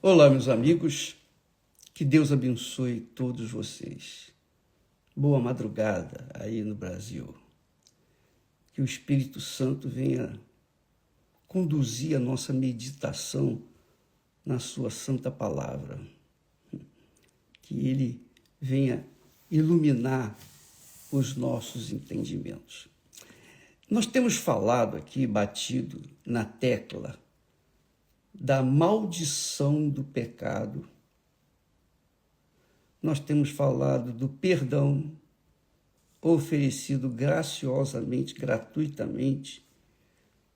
Olá, meus amigos, que Deus abençoe todos vocês. Boa madrugada aí no Brasil. Que o Espírito Santo venha conduzir a nossa meditação na sua santa palavra. Que ele venha iluminar os nossos entendimentos. Nós temos falado aqui, batido na tecla da maldição do pecado. Nós temos falado do perdão oferecido graciosamente, gratuitamente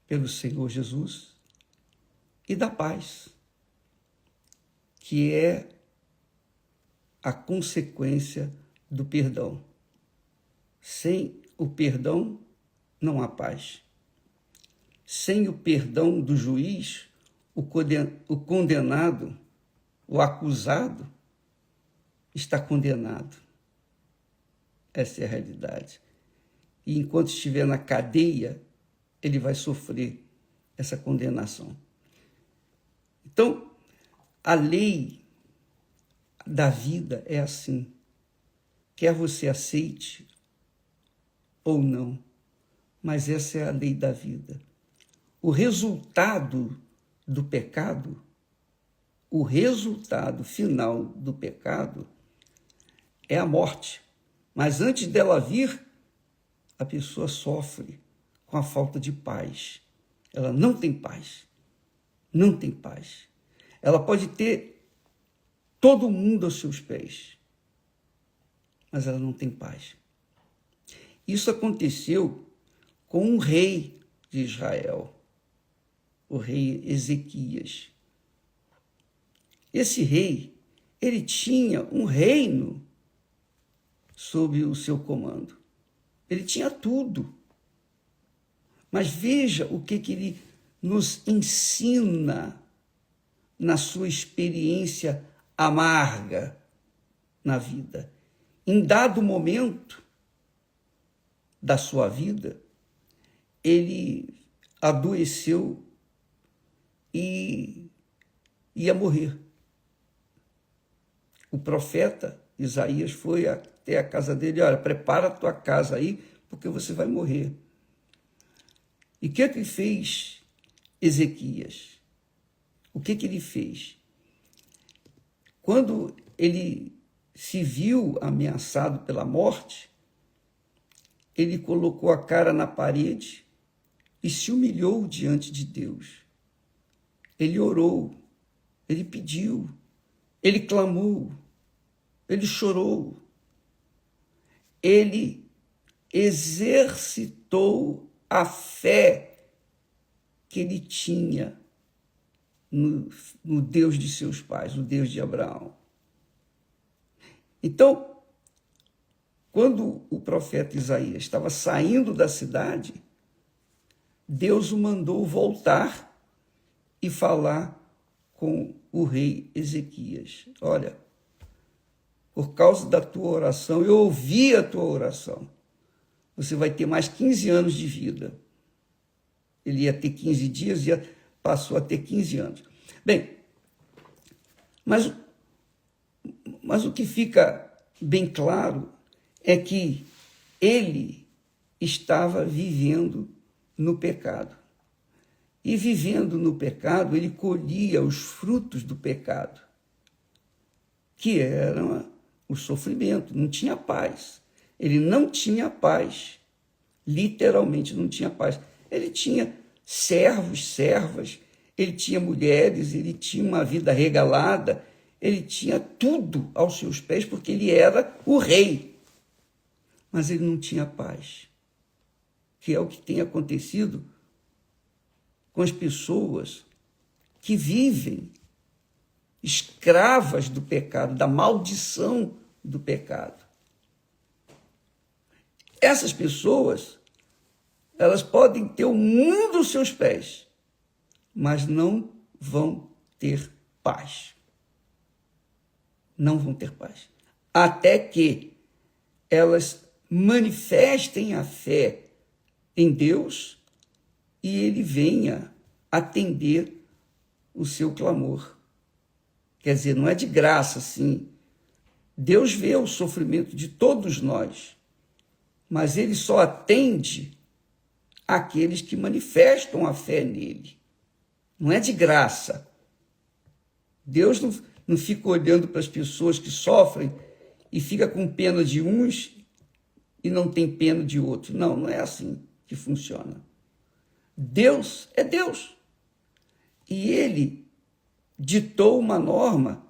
pelo Senhor Jesus e da paz, que é a consequência do perdão. Sem o perdão, não há paz. Sem o perdão do juiz, o condenado, o acusado, está condenado. Essa é a realidade. E enquanto estiver na cadeia, ele vai sofrer essa condenação. Então, a lei da vida é assim. Quer você aceite ou não, mas essa é a lei da vida. O resultado do pecado, o resultado final do pecado é a morte. Mas antes dela vir, a pessoa sofre com a falta de paz. Ela não tem paz. Não tem paz. Ela pode ter todo mundo aos seus pés, mas ela não tem paz. Isso aconteceu com um rei de Israel, o rei Ezequias. Esse rei, ele tinha um reino sob o seu comando. Ele tinha tudo. Mas veja o que ele nos ensina na sua experiência amarga na vida. Em dado momento da sua vida, ele adoeceu e ia morrer. O profeta Isaías foi até a casa dele: olha, prepara a tua casa aí, porque você vai morrer. E o que fez Ezequias? O que ele fez? Quando ele se viu ameaçado pela morte, ele colocou a cara na parede e se humilhou diante de Deus. Ele orou, ele pediu, ele clamou, ele chorou. Ele exercitou a fé que ele tinha no Deus de seus pais, o Deus de Abraão. Então, quando o profeta Isaías estava saindo da cidade, Deus o mandou voltar e falar com o rei Ezequias. Olha, por causa da tua oração, eu ouvi a tua oração. Você vai ter mais 15 anos de vida. Ele ia ter 15 dias e passou a ter 15 anos. Bem, mas o que fica bem claro é que ele estava vivendo no pecado. E vivendo no pecado, ele colhia os frutos do pecado, que eram o sofrimento, não tinha paz. Ele não tinha paz, literalmente não tinha paz. Ele tinha servos, servas, ele tinha mulheres, ele tinha uma vida regalada, ele tinha tudo aos seus pés, porque ele era o rei. Mas ele não tinha paz, que é o que tem acontecido com as pessoas que vivem escravas do pecado, da maldição do pecado. Essas pessoas, elas podem ter o mundo aos seus pés, mas não vão ter paz. Não vão ter paz. Até que elas manifestem a fé em Deus e ele venha atender o seu clamor. Quer dizer, não é de graça, sim. Deus vê o sofrimento de todos nós, mas ele só atende àqueles que manifestam a fé nele. Não é de graça. Deus não fica olhando para as pessoas que sofrem e fica com pena de uns e não tem pena de outros. Não, não é assim que funciona. Deus é Deus. E ele ditou uma norma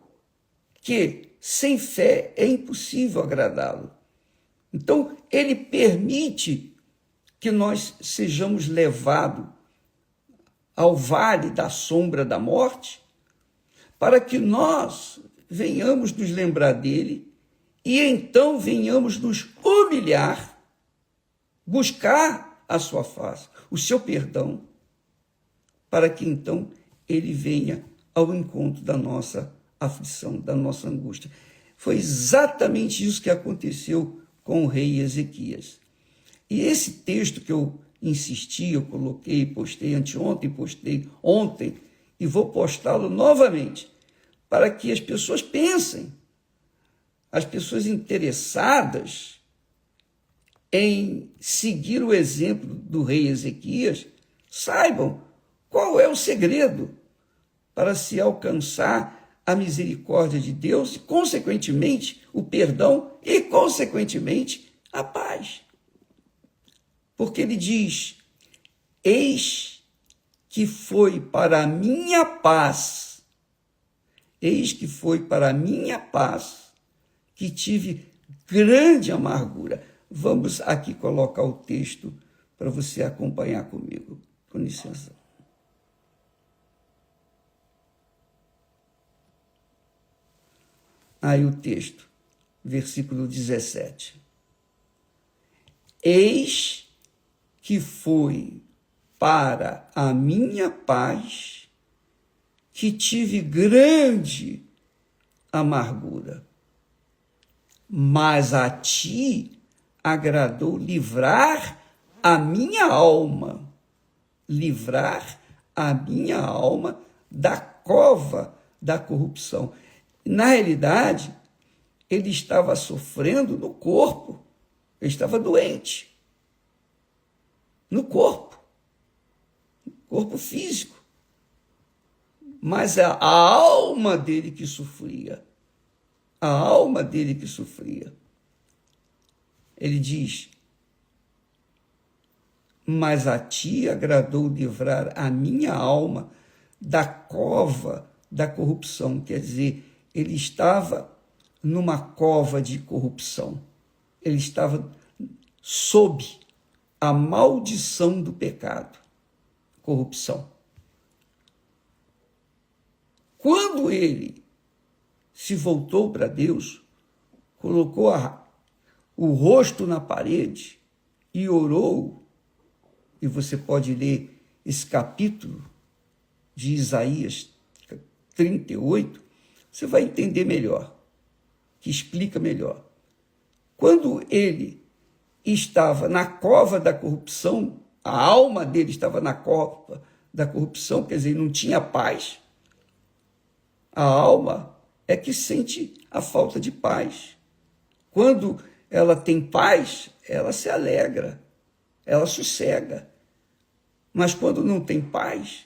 que, sem fé, é impossível agradá-lo. Então, ele permite que nós sejamos levados ao vale da sombra da morte, para que nós venhamos nos lembrar dele e então venhamos nos humilhar, buscar a sua face, o seu perdão, para que então ele venha ao encontro da nossa aflição, da nossa angústia. Foi exatamente isso que aconteceu com o rei Ezequias. E esse texto que eu insisti, eu coloquei, postei anteontem, postei ontem, e vou postá-lo novamente, para que as pessoas pensem, as pessoas interessadas em seguir o exemplo do rei Ezequias, saibam qual é o segredo para se alcançar a misericórdia de Deus e, consequentemente, o perdão e, consequentemente, a paz. Porque ele diz: eis que foi para a minha paz, eis que foi para a minha paz que tive grande amargura. Vamos aqui colocar o texto para você acompanhar comigo. Com licença. Aí o texto, versículo 17. Eis que foi para a minha paz que tive grande amargura, mas a ti agradou livrar a minha alma, livrar a minha alma da cova da corrupção. Na realidade, ele estava sofrendo no corpo, ele estava doente, no corpo físico, mas a alma dele que sofria, a alma dele que sofria. Ele diz: mas a ti agradou livrar a minha alma da cova da corrupção. Quer dizer, ele estava numa cova de corrupção. Ele estava sob a maldição do pecado, corrupção. Quando ele se voltou para Deus, colocou o rosto na parede e orou, e você pode ler esse capítulo de Isaías 38, você vai entender melhor, que explica melhor. Quando ele estava na cova da corrupção, a alma dele estava na cova da corrupção, quer dizer, não tinha paz. A alma é que sente a falta de paz. Quando ela tem paz, ela se alegra, ela sossega. Mas quando não tem paz,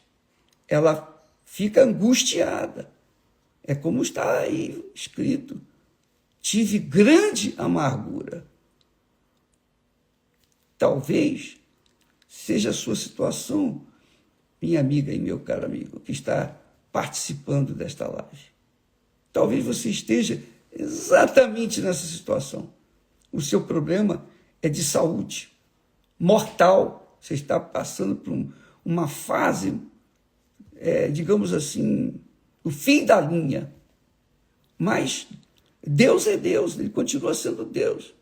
ela fica angustiada. É como está aí escrito: tive grande amargura. Talvez seja a sua situação, minha amiga e meu caro amigo, que está participando desta live. Talvez você esteja exatamente nessa situação. O seu problema é de saúde mortal. Você está passando por uma fase, digamos assim, o fim da linha. Mas Deus é Deus, ele continua sendo Deus.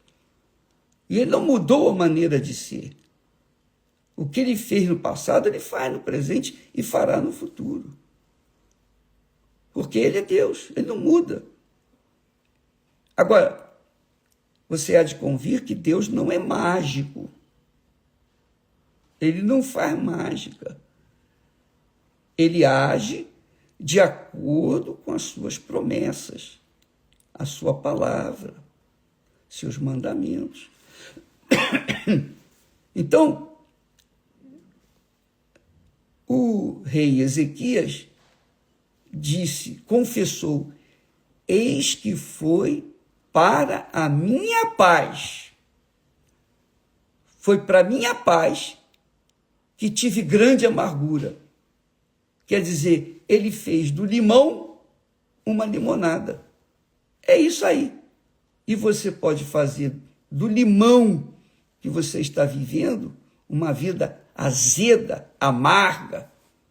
E ele não mudou a maneira de ser. O que ele fez no passado, ele faz no presente e fará no futuro. Porque ele é Deus, ele não muda. Agora, você há de convir que Deus não é mágico. Ele não faz mágica. Ele age de acordo com as suas promessas, a sua palavra, seus mandamentos. Então, o rei Ezequias confessou: eis que foi para a minha paz. Foi para a minha paz que tive grande amargura. Quer dizer, ele fez do limão uma limonada. É isso aí. E você pode fazer do limão que você está vivendo uma vida azeda, amarga,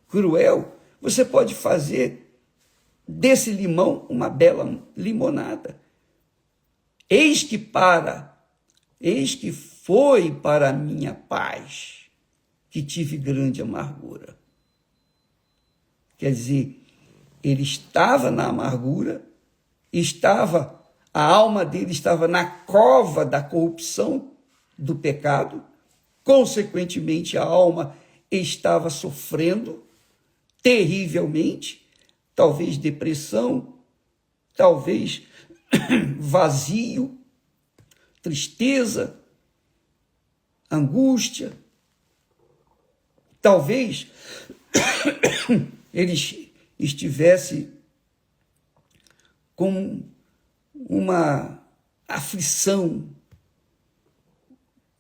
cruel. Você pode fazer desse limão uma bela limonada. Eis que foi para a minha paz que tive grande amargura. Quer dizer, ele estava na amargura, a alma dele estava na cova da corrupção, do pecado, consequentemente a alma estava sofrendo terrivelmente, talvez depressão, talvez vazio, tristeza, angústia. Talvez ele estivesse com uma aflição,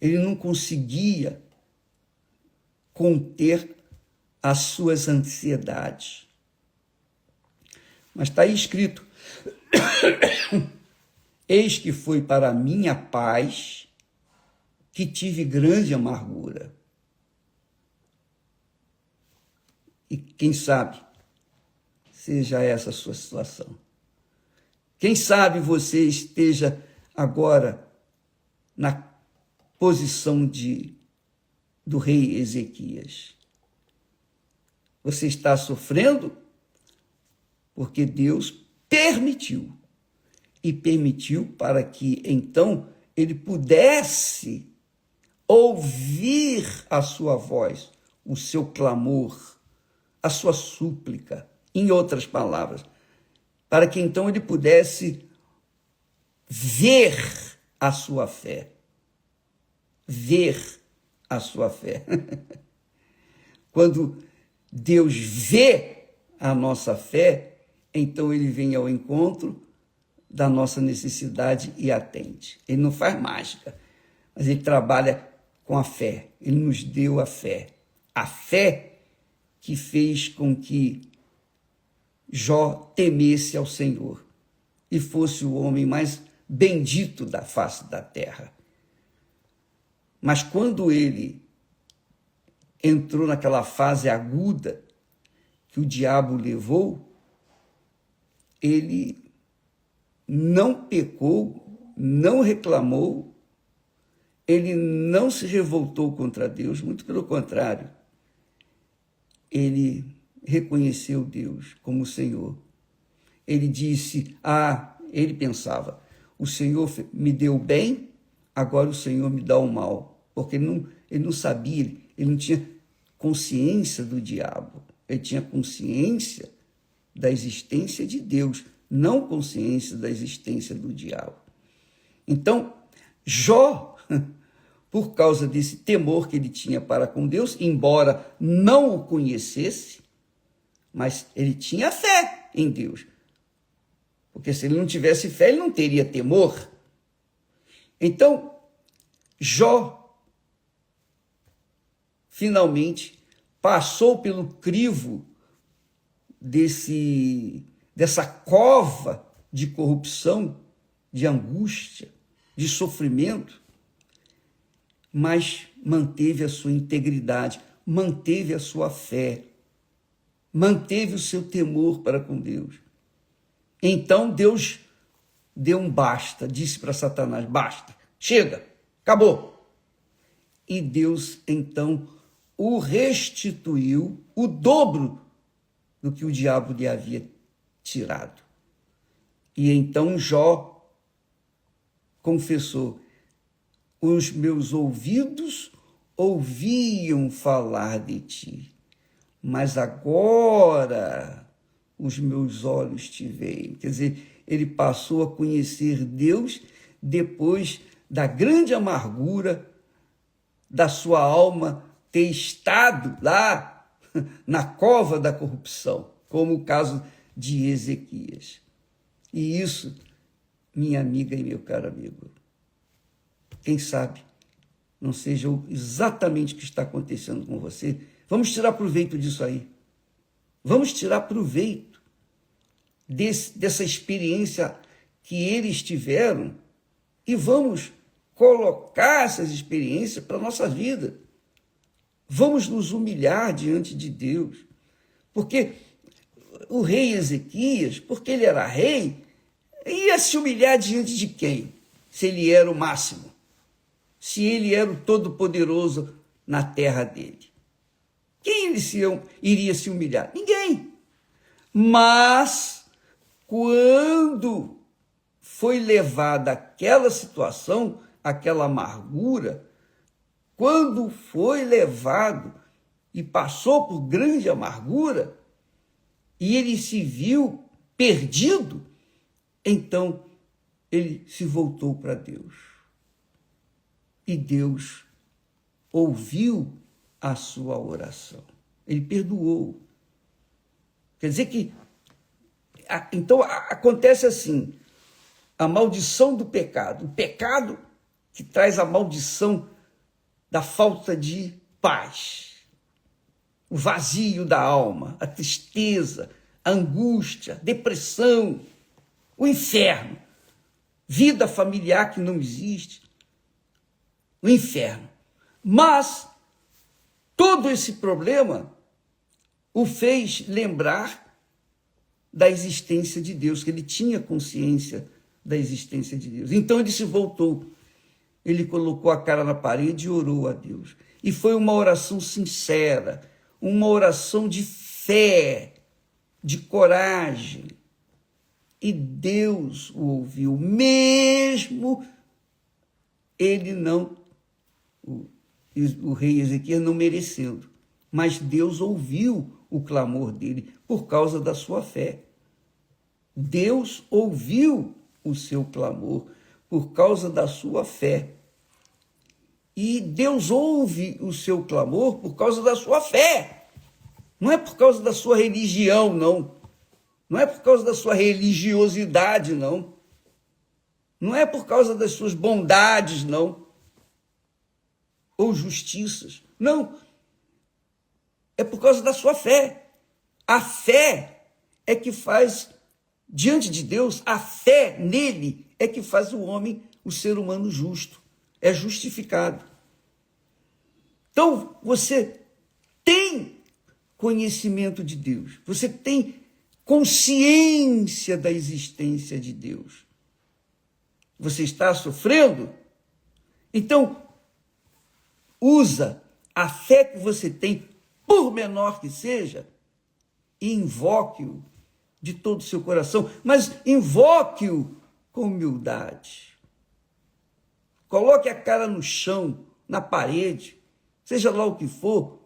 ele não conseguia conter as suas ansiedades. Mas está aí escrito: eis que foi para a minha paz que tive grande amargura. E quem sabe seja essa a sua situação. Quem sabe você esteja agora na posição do rei Ezequias. Você está sofrendo porque Deus permitiu. E permitiu para que, então, ele pudesse ouvir a sua voz, o seu clamor, a sua súplica, em outras palavras, para que, então, ele pudesse ver a sua fé. Ver a sua fé. Quando Deus vê a nossa fé, então ele vem ao encontro da nossa necessidade e atende. Ele não faz mágica, mas ele trabalha com a fé. Ele nos deu a fé. A fé que fez com que Jó temesse ao Senhor e fosse o homem mais bendito da face da terra. Mas quando ele entrou naquela fase aguda que o diabo levou, ele não pecou, não reclamou, ele não se revoltou contra Deus, muito pelo contrário. Ele reconheceu Deus como Senhor. Ele disse, ele pensava, o Senhor me deu bem, agora o Senhor me dá o mal. Porque ele não sabia, ele não tinha consciência do diabo. Ele tinha consciência da existência de Deus, não consciência da existência do diabo. Então, Jó, por causa desse temor que ele tinha para com Deus, embora não o conhecesse, mas ele tinha fé em Deus. Porque se ele não tivesse fé, ele não teria temor. Então, Jó finalmente passou pelo crivo dessa cova de corrupção, de angústia, de sofrimento, mas manteve a sua integridade, manteve a sua fé, manteve o seu temor para com Deus. Então Deus deu um basta, disse para Satanás, basta, chega, acabou. E Deus então o restituiu o dobro do que o diabo lhe havia tirado. E então Jó confessou, os meus ouvidos ouviam falar de ti, mas agora os meus olhos te veem. Quer dizer, ele passou a conhecer Deus depois da grande amargura da sua alma ter estado lá na cova da corrupção, como o caso de Ezequias. E isso, minha amiga e meu caro amigo, quem sabe não seja exatamente o que está acontecendo com você. Vamos tirar proveito disso aí. Vamos tirar proveito dessa experiência que eles tiveram e vamos colocar essas experiências para a nossa vida. Vamos nos humilhar diante de Deus. Porque o rei Ezequias, porque ele era rei, ia se humilhar diante de quem? Se ele era o máximo. Se ele era o todo-poderoso na terra dele. Quem ele iria se humilhar? Ninguém. Mas, quando foi levada aquela situação, aquela amargura, quando foi levado e passou por grande amargura, e ele se viu perdido, então ele se voltou para Deus. E Deus ouviu a sua oração. Ele perdoou. Quer dizer que, então acontece assim, a maldição do pecado, o pecado que traz a maldição da falta de paz, o vazio da alma, a tristeza, a angústia, a depressão, o inferno, vida familiar que não existe, o inferno. Mas todo esse problema o fez lembrar da existência de Deus, que ele tinha consciência da existência de Deus. Então ele se voltou, ele colocou a cara na parede e orou a Deus. E foi uma oração sincera, uma oração de fé, de coragem. E Deus o ouviu, mesmo ele não, o rei Ezequias não merecendo. Mas Deus ouviu o clamor dele por causa da sua fé. Deus ouviu o seu clamor por causa da sua fé. E Deus ouve o seu clamor por causa da sua fé. Não é por causa da sua religião, não. Não é por causa da sua religiosidade, não. Não é por causa das suas bondades, não. Ou justiças. Não. É por causa da sua fé. A fé é que faz, diante de Deus, a fé nele é que faz o homem, o ser humano justo. É justificado. Então, você tem conhecimento de Deus. Você tem consciência da existência de Deus. Você está sofrendo? Então, usa a fé que você tem, por menor que seja, e invoque-o de todo o seu coração, mas invoque-o com humildade. Coloque a cara no chão, na parede, seja lá o que for,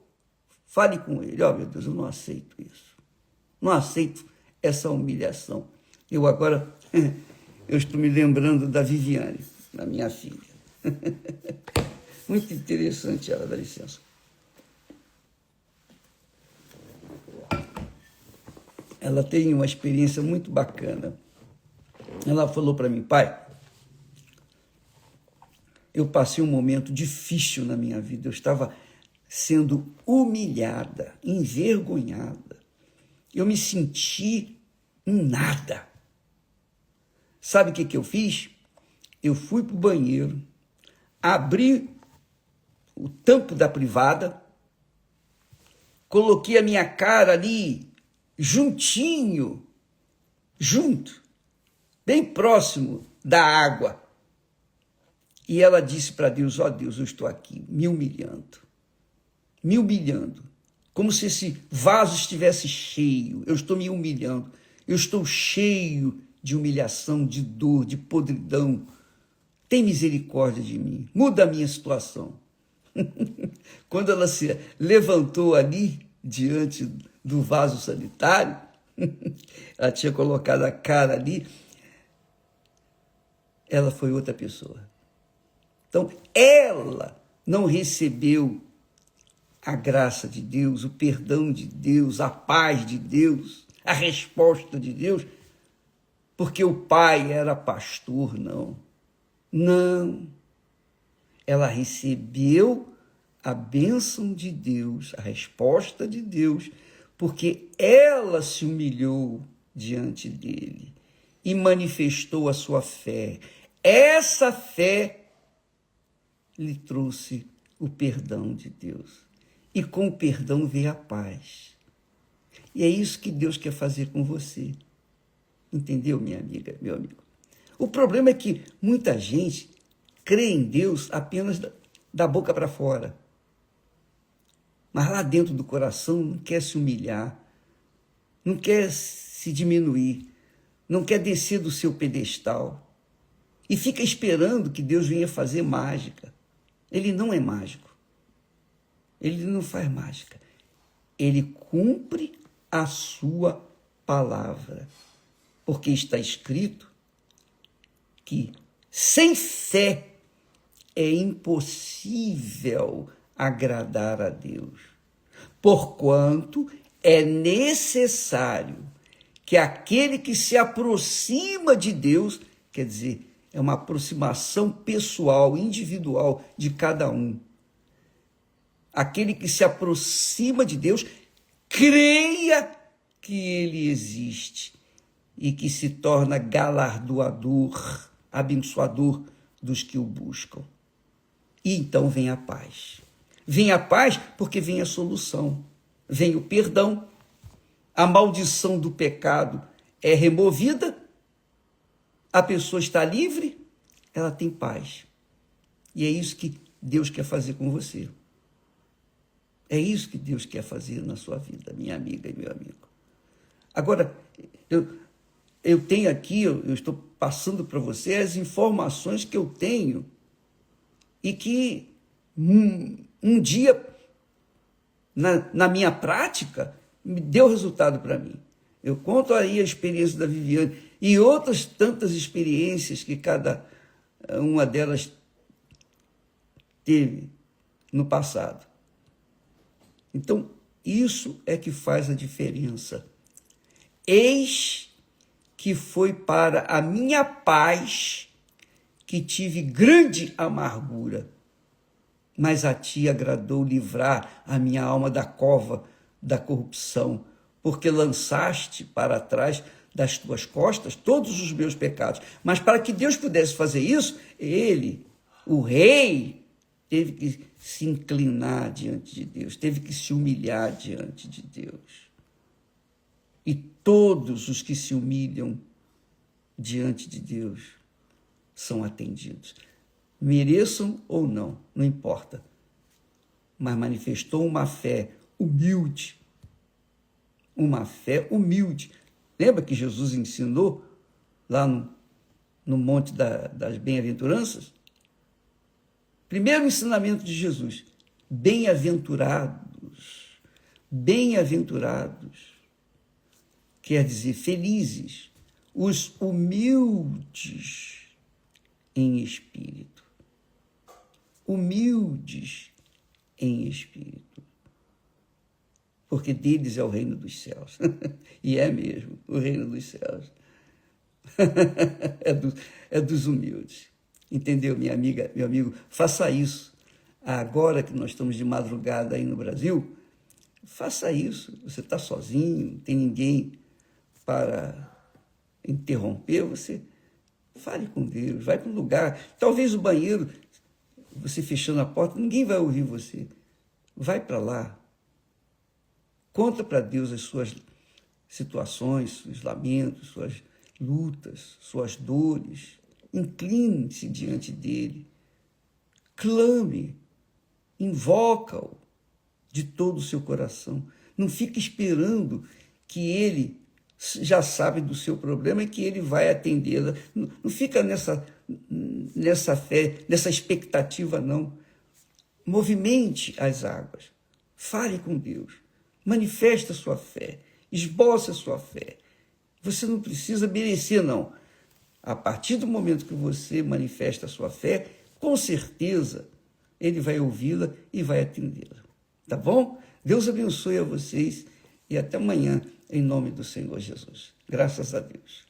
fale com ele. Ó, meu Deus, eu não aceito isso. Não aceito essa humilhação. Eu agora, eu estou me lembrando da Viviane, da minha filha. Muito interessante ela, dá licença. Ela tem uma experiência muito bacana. Ela falou para mim, pai, eu passei um momento difícil na minha vida. Eu estava sendo humilhada, envergonhada. Eu me senti um nada. Sabe o que eu fiz? Eu fui para o banheiro, abri o tampo da privada, coloquei a minha cara ali, junto, bem próximo da água. E ela disse para Deus, ó Deus, eu estou aqui me humilhando, como se esse vaso estivesse cheio. Eu estou me humilhando, eu estou cheio de humilhação, de dor, de podridão. Tem misericórdia de mim, muda a minha situação. Quando ela se levantou ali, diante do vaso sanitário, Ela tinha colocado a cara ali, ela foi outra pessoa. Então, ela não recebeu a graça de Deus, o perdão de Deus, a paz de Deus, a resposta de Deus, porque o pai era pastor, não. Não. Ela recebeu a bênção de Deus, a resposta de Deus, porque ela se humilhou diante dele e manifestou a sua fé. Essa fé lhe trouxe o perdão de Deus. E com o perdão veio a paz. E é isso que Deus quer fazer com você. Entendeu, minha amiga, meu amigo? O problema é que muita gente crê em Deus apenas da boca para fora. Mas lá dentro do coração não quer se humilhar, não quer se diminuir, não quer descer do seu pedestal. E fica esperando que Deus venha fazer mágica. Ele não é mágico. Ele não faz mágica. Ele cumpre a sua palavra. Porque está escrito que sem fé é impossível agradar a Deus. Porquanto é necessário que aquele que se aproxima de Deus, quer dizer, é uma aproximação pessoal, individual de cada um. Aquele que se aproxima de Deus, creia que ele existe e que se torna galardoador, abençoador dos que o buscam. E então vem a paz. Vem a paz porque vem a solução. Vem o perdão. A maldição do pecado é removida. A pessoa está livre. Ela tem paz. E é isso que Deus quer fazer com você. É isso que Deus quer fazer na sua vida, minha amiga e meu amigo. Agora, eu tenho aqui, eu estou passando para você as informações que eu tenho e que um dia, na minha prática, me deu resultado para mim. Eu conto aí a experiência da Viviane e outras tantas experiências que cada uma delas teve no passado. Então, isso é que faz a diferença. Eis que foi para a minha paz que tive grande amargura, mas a ti agradou livrar a minha alma da cova da corrupção, porque lançaste para trás das tuas costas todos os meus pecados. Mas para que Deus pudesse fazer isso, ele, o rei, teve que se inclinar diante de Deus, teve que se humilhar diante de Deus. E todos os que se humilham diante de Deus são atendidos. Mereçam ou não, não importa. Mas manifestou uma fé humilde. Uma fé humilde. Lembra que Jesus ensinou lá no Monte das Bem-aventuranças? Primeiro ensinamento de Jesus. Bem-aventurados. Bem-aventurados. Quer dizer, felizes. Os humildes em espírito. Humildes em espírito. Porque deles é o reino dos céus. E é mesmo, o reino dos céus. É dos humildes. Entendeu, minha amiga, meu amigo? Faça isso. Agora que nós estamos de madrugada aí no Brasil, faça isso. Você está sozinho, não tem ninguém para interromper, você fale com Deus, vai para um lugar. Talvez o banheiro, você fechando a porta, ninguém vai ouvir você. Vai para lá. Conta para Deus as suas situações, seus lamentos, suas lutas, suas dores. Incline-se diante dele. Clame. Invoca-o de todo o seu coração. Não fique esperando que ele já sabe do seu problema e que ele vai atendê-la. Não fica nessa fé, nessa expectativa, não. Movimente as águas. Fale com Deus. Manifeste a sua fé. Esboce a sua fé. Você não precisa merecer, não. A partir do momento que você manifesta a sua fé, com certeza ele vai ouvi-la e vai atendê-la. Tá bom? Deus abençoe a vocês e até amanhã, em nome do Senhor Jesus. Graças a Deus.